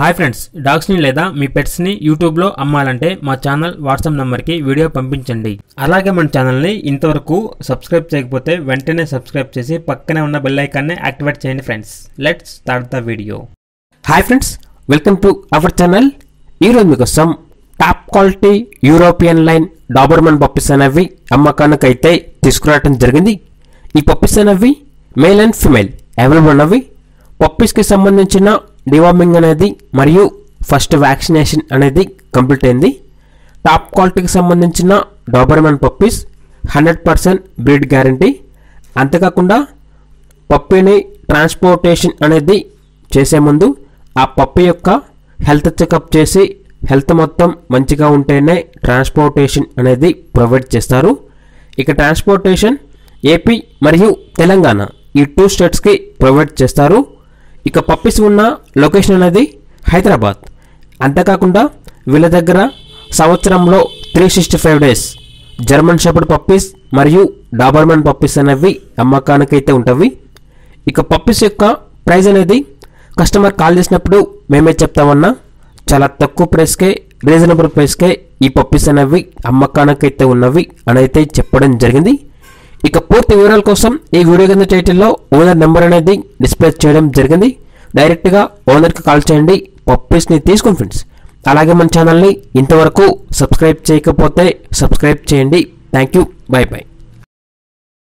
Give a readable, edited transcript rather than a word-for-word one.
Hi friends, డాగ్స్ని లేదా మీ పెట్స్ని యూట్యూబ్లో అమ్మాలంటే మా ఛానల్ వాట్సాప్ నెంబర్కి వీడియో పంపించండి. అలాగే మన ఛానల్ని ఇంతవరకు సబ్స్క్రైబ్ చేయకపోతే వెంటనే సబ్స్క్రైబ్ చేసి పక్కనే ఉన్న బెల్ ఐకాన్ని యాక్టివేట్ చేయండి friends. Let's start the video. Hi friends, welcome to our channel. ఈరోజు మీకోసం top quality European line Doberman puppies అనేవి అమ్మకానికి అయితే తీసుకురావడం జరిగింది. ఈ పప్పీస్ అనేవి మేల్ అండ్ ఫిమేల్ అవైలబుల్ ఉన్నవి. పప్పీస్కి సంబంధించిన డివార్మింగ్ అనేది మరియు ఫస్ట్ వ్యాక్సినేషన్ అనేది కంప్లీట్ అయింది. టాప్ క్వాలిటీకి సంబంధించిన డాబర్మన్ పప్పీస్ 100% బ్రీడ్ గ్యారంటీ. అంతేకాకుండా పప్పీని ట్రాన్స్పోర్టేషన్ అనేది చేసే ముందు ఆ పప్పీ యొక్క హెల్త్ చెకప్ చేసి హెల్త్ మొత్తం మంచిగా ఉంటేనే ట్రాన్స్పోర్టేషన్ అనేది ప్రొవైడ్ చేస్తారు. ఇక ట్రాన్స్పోర్టేషన్ ఏపీ మరియు తెలంగాణ ఈ 2 స్టేట్స్కి ప్రొవైడ్ చేస్తారు. ఇక పప్పీస్ ఉన్న లొకేషన్ అనేది హైదరాబాద్. అంతేకాకుండా వీళ్ళ దగ్గర సంవత్సరంలో 365 డేస్ జర్మన్ షెపర్డ్ పప్పీస్ మరియు డాబర్మన్ పప్పీస్ అనేవి అమ్మకానికైతే ఉంటవి. ఇక పప్పీస్ యొక్క ప్రైస్ అనేది కస్టమర్ కాల్ చేసినప్పుడు మేమే చెప్తామన్నా, చాలా తక్కువ ప్రైస్కే రీజనబుల్ ప్రైస్కే ఈ పప్పీస్ అనేవి అమ్మకానికైతే ఉన్నవి అని అయితే చెప్పడం జరిగింది. ఇక పూర్తి వివరాల కోసం ఈ వీడియో కింద టైటిల్లో ఓనర్ నెంబర్ అనేది డిస్ప్లే చేయడం జరిగింది. డైరెక్ట్గా ఓనర్కి కాల్ చేయండి, పప్పీస్ని తీసుకోండి ఫ్రెండ్స్. అలాగే మన ఛానల్ని ఇంతవరకు సబ్స్క్రైబ్ చేయకపోతే సబ్స్క్రైబ్ చేయండి. Thank you, by by.